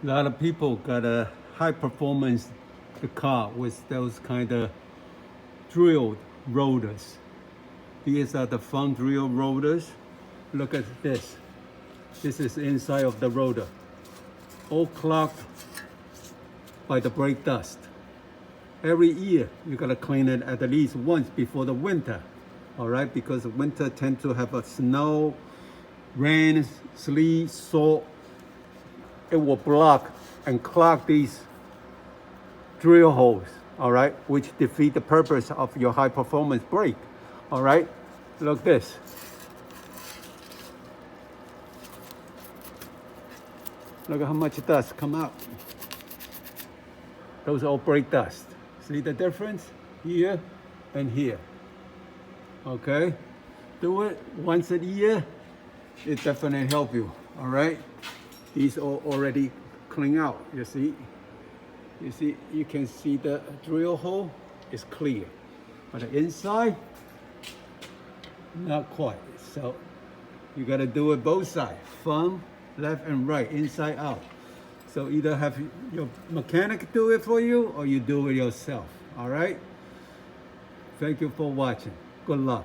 A lot of people got a high performance car with those kind of drilled rotors. These are the front drill rotors. Look at this. This is inside of the rotor. All clogged by the brake dust. Every year you gotta clean it at least once before the winter. All right, because winter tend to have a snow, rain, sleet, salt. It will block and clog these drill holes, all right, which defeat the purpose of your high performance brake. All right, look this. Look at how much dust come out. Those are all brake dust. See the difference here and here. Okay, do it once a year. It definitely help you. All right, these are already clean out. You see, you can see the drill hole is clear, but the inside not quite. So you got to do it both sides, front, left, and right, inside out. So either have your mechanic do it for you or you do it yourself. All right. Thank you for watching. Good luck.